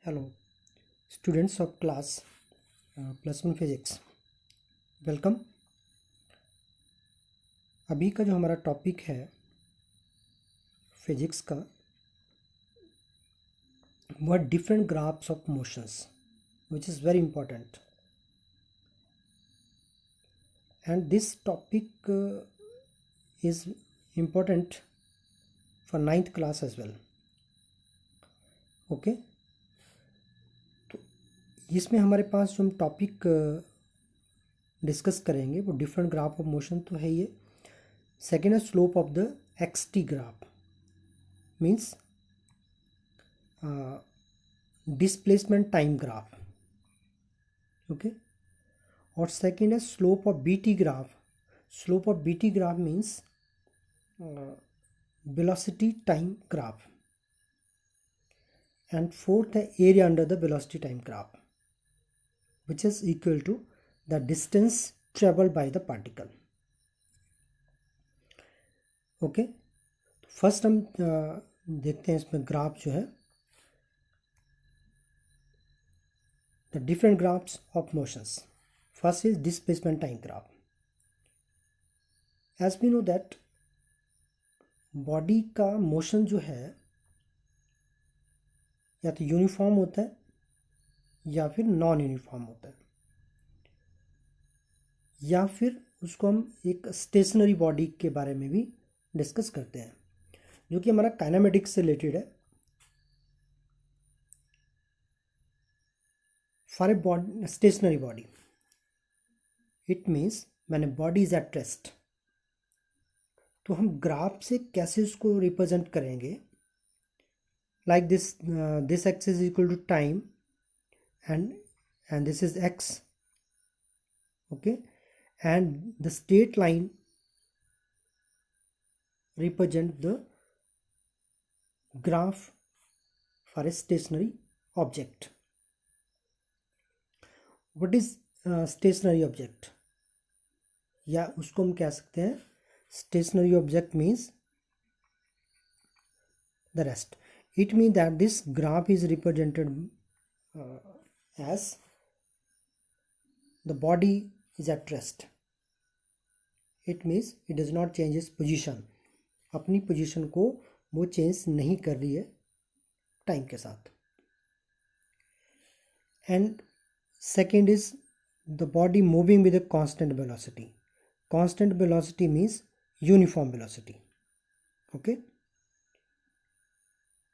Hello, students of class +1 physics, welcome. अभी का जो हमारा टॉपिक है फिजिक्स का, वह different graphs of motions, which is very important, and this topic is important for 9th class as well. Okay, तो इसमें हमारे पास जो हम टॉपिक डिस्कस करेंगे वो डिफरेंट ग्राफ ऑफ मोशन तो है। ये सेकेंड है slope of the XT graph, means displacement time graph. Okay, और सेकेंड है slope of BT graph. Slope of BT graph means velocity time graph, and fourth है area under the velocity time graph, which is equal to the distance traveled by the particle. Okay, first हम देखते हैं इसमें graph जो है, the different graphs of motions. First is displacement time graph. As we know that body का motion जो है या तो यूनिफॉर्म होता है या फिर नॉन यूनिफॉर्म होता है, या फिर उसको हम एक स्टेशनरी बॉडी के बारे में भी डिस्कस करते हैं, जो कि हमारा काइनेमेटिक्स से रिलेटेड है। For a body, stationary body, it means when a body is at rest, तो हम ग्राफ से कैसे उसको रिप्रेजेंट करेंगे, like this x is equal to time and this is x. Okay, and the straight line represent the graph for a stationary object. What is stationary object? या उसको हम कह सकते हैं stationary object means the rest. It means that this graph is represented as the body is at rest. It means it does not change its position. अपनी position को वो change नहीं कर रही है टाइम के साथ। And second is the body moving with a constant velocity. Constant velocity means uniform velocity. Okay,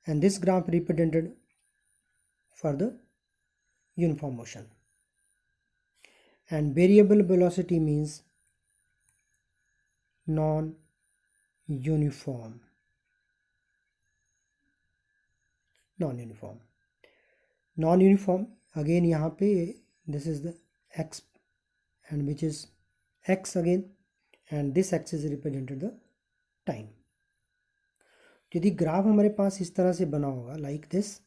and this graph represented for the uniform motion. And variable velocity means non-uniform. Non-uniform again, यहाँ पे this is the x and which is x again, and this x is represented the time. यदि graph हमारे पास इस तरह से बना होगा like this,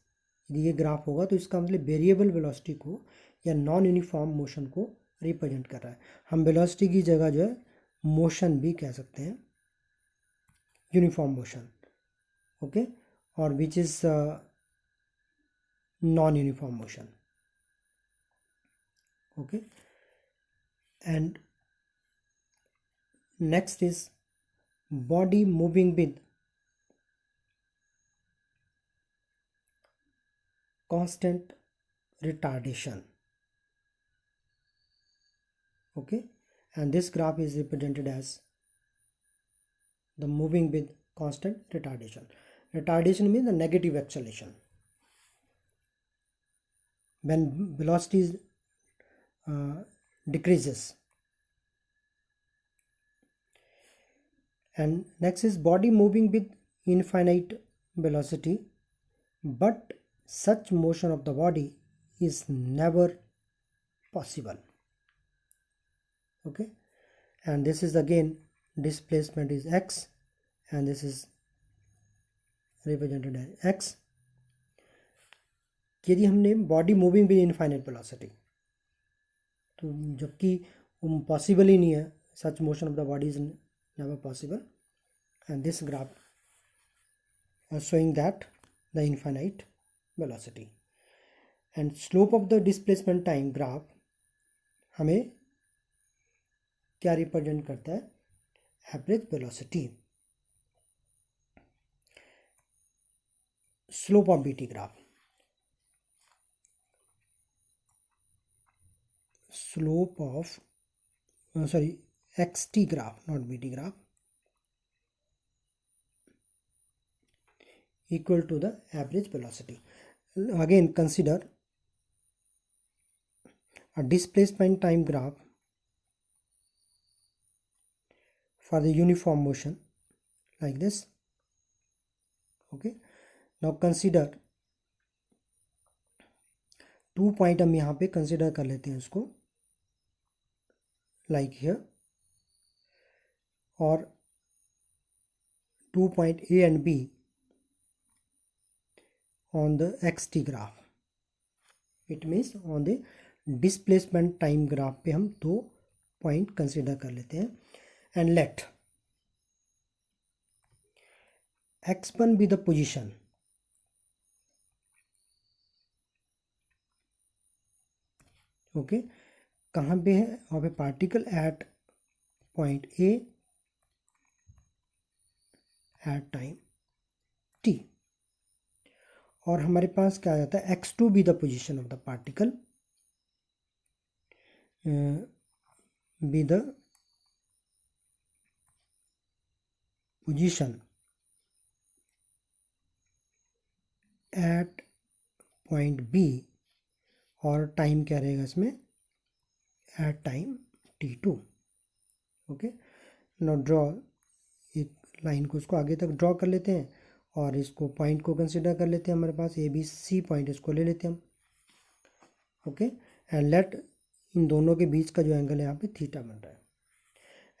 यदि ये ग्राफ होगा तो इसका मतलब वेरिएबल वेलोसिटी को या नॉन यूनिफॉर्म मोशन को रिप्रेजेंट कर रहा है। हम वेलोसिटी की जगह जो है मोशन भी कह सकते हैं, यूनिफॉर्म मोशन। ओके, और which is non uniform motion. Okay, and next is body moving with constant retardation. Okay, and this graph is represented as the moving with constant retardation. Retardation means the negative acceleration. When velocity decreases. And next is body moving with infinite velocity, but such motion of the body is never possible. Okay, and this is again displacement is x, and this is represented as x. यदि हमने body moving with infinite velocity, तो जबकि possible ही नहीं है, such motion of the body is never possible, and this graph showing that the infinite velocity. And slope of the displacement time graph हमें क्या represent करता है? Average velocity. Slope of BT graph, slope of xt graph, not bt graph, equal to the average velocity. Again consider a displacement time graph for the uniform motion like this. Okay, now consider 2 point हम यहाँ पे consider कर लेते हैं इसको, like here, और 2 point A and B on the xt graph. It means on the displacement time graph पे हम 2 point कंसिडर कर लेते हैं and let x1 be the position okay, कहाँ पे है? of a particle at point A at time t, और हमारे पास क्या आ जाता है? x2 be the position of the particle be the position at point B, और टाइम क्या रहेगा इसमें? at time t2. Okay, no draw, एक लाइन को उसको आगे तक ड्रॉ कर लेते हैं और इसको पॉइंट को कंसिडर कर लेते हैं, हमारे पास ए बी सी पॉइंट, इसको ले लेते हैं हम. ओके, एंड लेट इन दोनों के बीच का जो एंगल है यहाँ पे थीटा बन रहा है.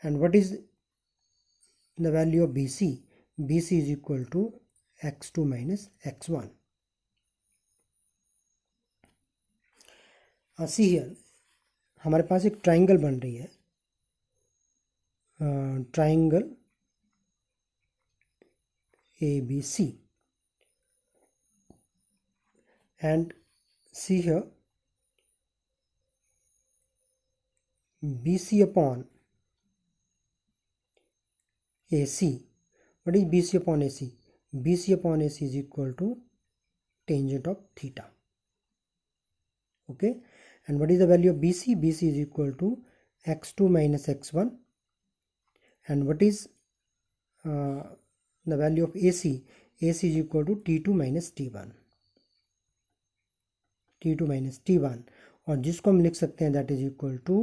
And what is the value of B C? B C is equal to x2 minus x1. See here हमारे पास एक ट्राइंगल बन रही है, triangle ABC, and see here BC upon AC. What is BC upon AC? BC upon AC is equal to tangent of theta. Okay, and what is the value of BC? BC is equal to x2 minus x1. And what is the value of AC? AC is equal to T2 minus T1. T2 minus T1, और जिसको हम लिख सकते हैं that is equal to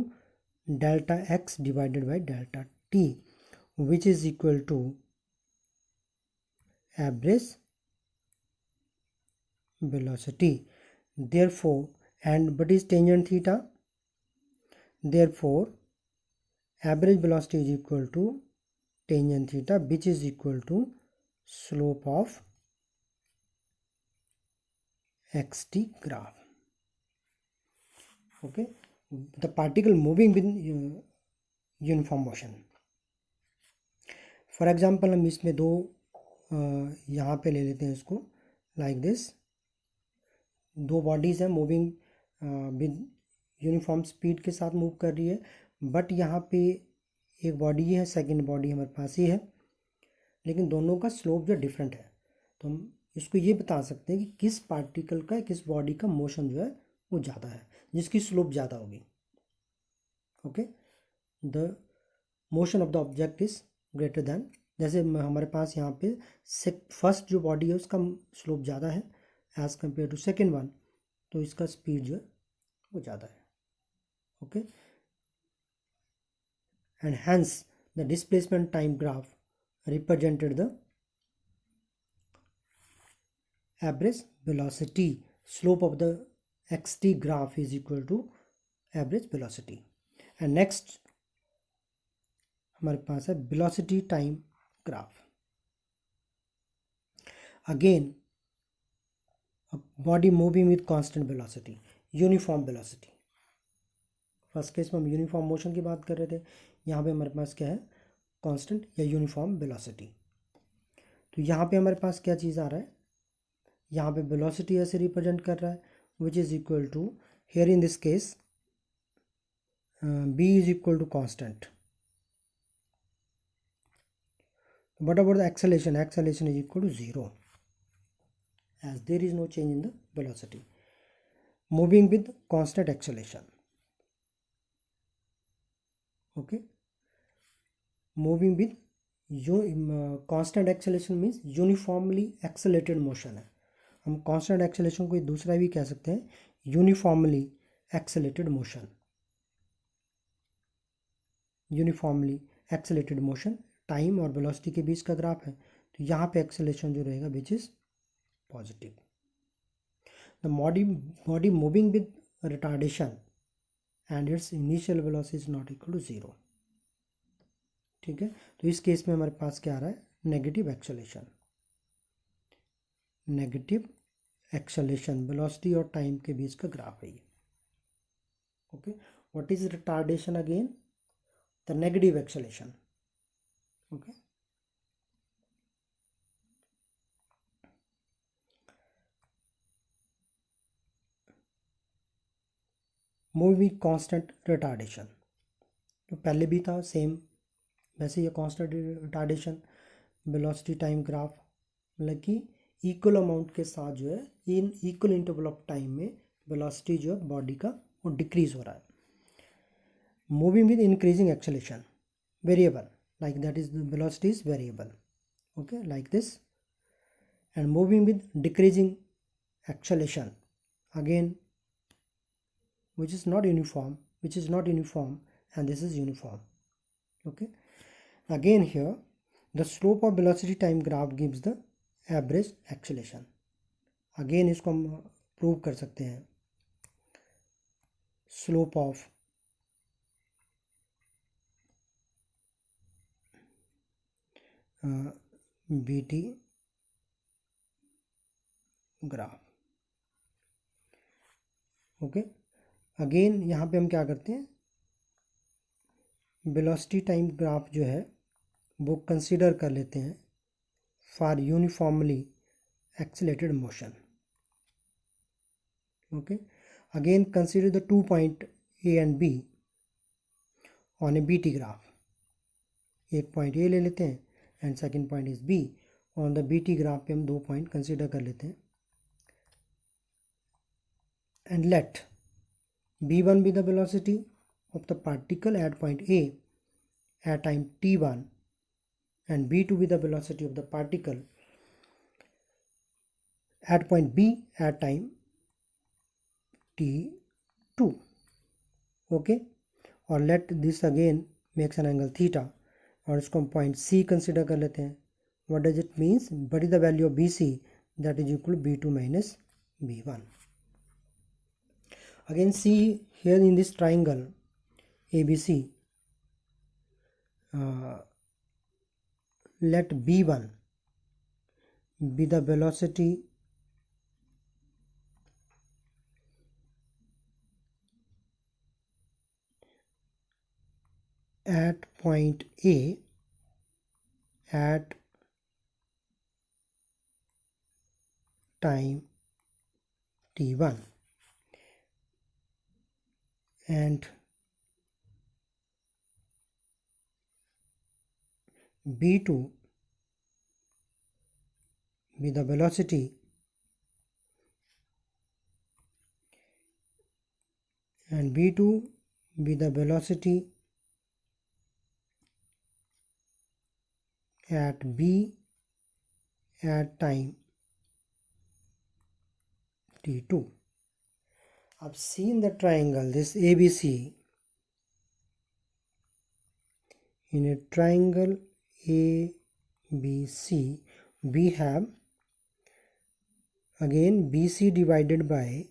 delta x divided by delta t, which is equal to average velocity. Therefore, and what is tangent theta? Therefore, average velocity is equal to tangent theta, which is equal to slope of xt graph. Okay, the particle moving with uniform motion. For example, हम इसमें दो यहाँ पे ले लेते हैं इसको, like this. दो बॉडीज हैं मूविंग विद यूनिफॉर्म स्पीड के साथ मूव कर रही है, बट यहाँ पे एक बॉडी है, सेकंड बॉडी हमारे पास ही है, लेकिन दोनों का स्लोप जो डिफरेंट है. तो हम इसको ये बता सकते हैं कि किस पार्टिकल का, किस बॉडी का मोशन जो है वो ज़्यादा है, जिसकी स्लोप ज़्यादा होगी. Okay, the motion of the object is greater than, जैसे हमारे पास यहाँ पे फर्स्ट जो बॉडी है उसका स्लोप ज़्यादा है as compared to second one, तो इसका स्पीड जो है वो ज़्यादा है. Okay, and hence the displacement time graph represented the average velocity. Slope of the xt graph is equal to average velocity. And next हमारे पास है velocity time graph. Again a body moving with constant velocity, uniform velocity. First case में हम uniform motion की बात कर रहे थे, यहाँ पे हमारे पास क्या है? कांस्टेंट या यूनिफॉर्म वेलोसिटी. तो यहाँ पे हमारे पास क्या चीज़ आ रहा है? यहाँ पे वेलोसिटी ऐसे रिप्रेजेंट कर रहा है, which is equal to, here in this case, b is equal to constant. What about the acceleration? Acceleration is equal to 0, as there is no change in the velocity. Moving with constant acceleration. Okay, moving with constant acceleration means uniformly accelerated motion है. हम constant acceleration को दूसरा भी कह सकते हैं, uniformly accelerated motion. Uniformly accelerated motion time और velocity के बीच का ग्राफ है, तो यहाँ पे एक्सेलेरेशन जो रहेगा which is positive. The body moving with retardation and its initial velocity is not equal to 0. ठीक है, तो इस केस में हमारे पास क्या आ रहा है, negative acceleration. Negative acceleration velocity और टाइम के बीच का ग्राफ है ये. Okay, what is retardation again? The negative acceleration. Okay, moving constant retardation. तो पहले भी था सेम वैसे ये constant retardation velocity time graph, मतलब कि इक्वल अमाउंट के साथ जो है in equal interval of time में वेलोसिटी जो है बॉडी का वो डिक्रीज हो रहा है. Moving with increasing acceleration, variable, like that is the velocity is variable. Okay, like this. And moving with decreasing acceleration, again which is not uniform, and this is uniform. Okay, again here the slope of velocity time graph gives the average acceleration. Again इसको हम prove कर सकते हैं. Slope of BT graph. Okay, again यहाँ पे हम क्या करते हैं, वेलोसिटी टाइम ग्राफ जो है वो कंसीडर कर लेते हैं for uniformly accelerated motion. Okay, again consider the 2 point A and B on a BT graph. एक पॉइंट A ले लेते हैं and second point is B. On the BT graph पे हम 2 पॉइंट कंसीडर कर लेते हैं. And let b1 be the velocity of the particle at point A at time t1 and b2 be the velocity of the particle at point B at time t2. Okay, और let this again makes an angle theta और इसको हम point C consider कर लेते हैं. what does it means? what is the value of BC? that is equal to B2 minus B1. Again see here in this triangle ABC, let B1 be the velocity at point A at time t1 and B2 be the velocity and B2 be the velocity at B at time t2. I've seen the triangle this ABC. In a triangle ABC we have again BC divided by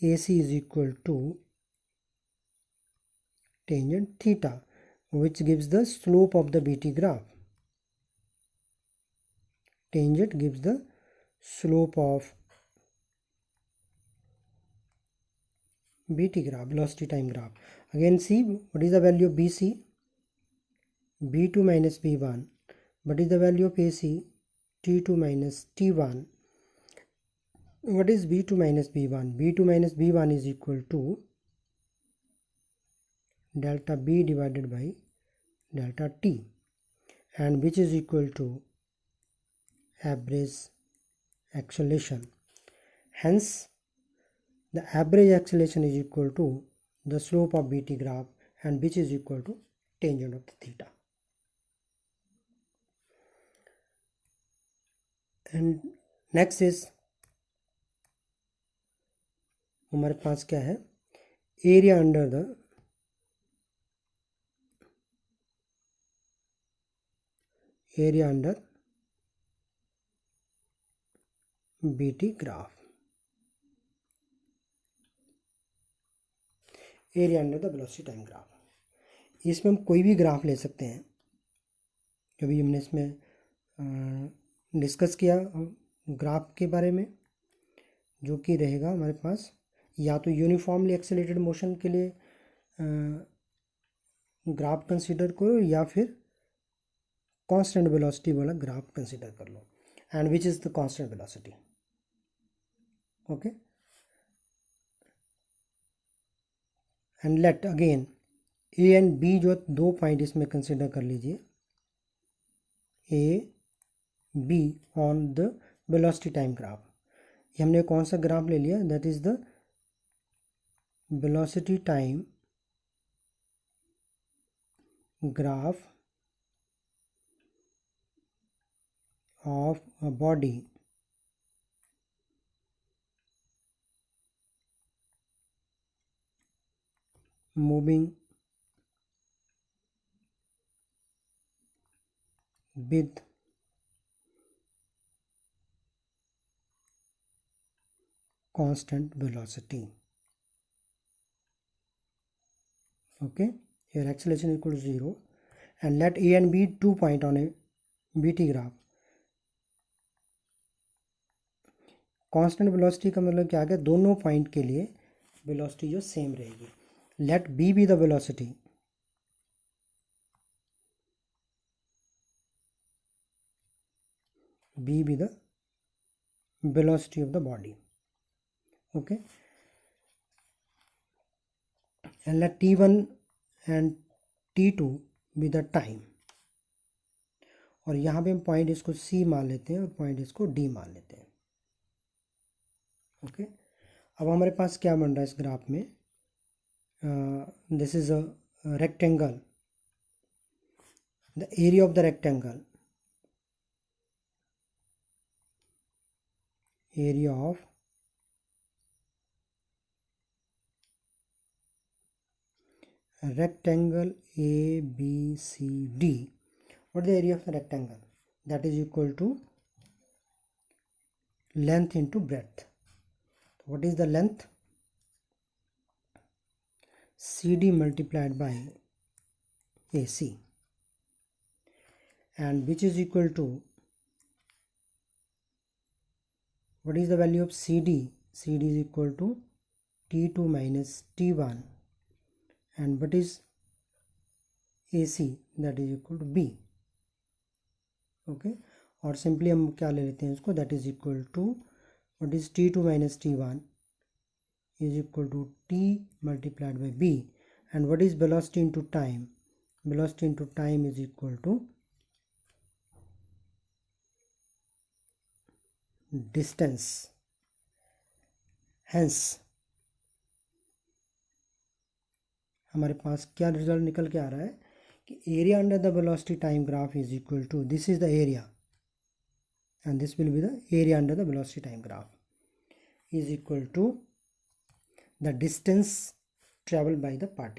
AC is equal to tangent theta, which gives the slope of the BT graph. Tangent gives the slope of BT graph, velocity time graph. Again see what is the value of BC? B2 minus B1. What is the value of AC? T2 minus T1. what is b2 minus b1? b2 minus b1 is equal to delta b divided by delta t, and which is equal to average acceleration. Hence the average acceleration is equal to the slope of bt graph, and which is equal to tangent of the theta. And next is हमारे पास क्या है, area under BT graph, area under the velocity time graph. इसमें हम कोई भी graph ले सकते हैं। अभी हमने इसमें डिस्कस किया ग्राफ के बारे में, जो कि रहेगा हमारे पास या तो यूनिफॉर्मली एक्सेलरेटेड मोशन के लिए ग्राफ कंसीडर करो, या फिर कांस्टेंट वेलोसिटी वाला ग्राफ कंसीडर कर लो, and which is the constant velocity. Okay, and let again A and B जो दो पॉइंट इसमें कंसीडर कर लीजिए, A B on the velocity time graph. ये हमने कौन सा ग्राफ ले लिया, that is the velocity time graph of a body moving with constant velocity. Okay, here acceleration equal to 0, and let A and B 2 point on a BT graph. Constant velocity का मतलब क्या आ गया, दोनों point के लिए velocity जो same रहेगी। Let v be the velocity, v be the velocity of the body. Okay, and let t1 and t2 be the time, और यहाँ पे हम पॉइंट इसको C मान लेते हैं और पॉइंट इसको D मान लेते हैं। ओके, अब हमारे पास क्या बन रहा है इस ग्राफ में, this is a rectangle, the area of the rectangle, area of rectangle ABCD. What is the area of the rectangle? That is equal to length into breadth. What is the length? CD multiplied by AC, and which is equal to, what is the value of CD? CD is equal to T2 minus T1, and what is AC? That is equal to B. Okay, और simply हम क्या ले लेते हैं इसको, that is equal to what is T2 minus T1 is equal to T multiplied by B, and what is velocity into time? Velocity into time is equal to distance. Hence हमारे पास क्या result निकल के आ रहा है कि area under the velocity time graph is equal to, this is the area and this will be the area under the velocity time graph, is equal to the distance traveled by the particle.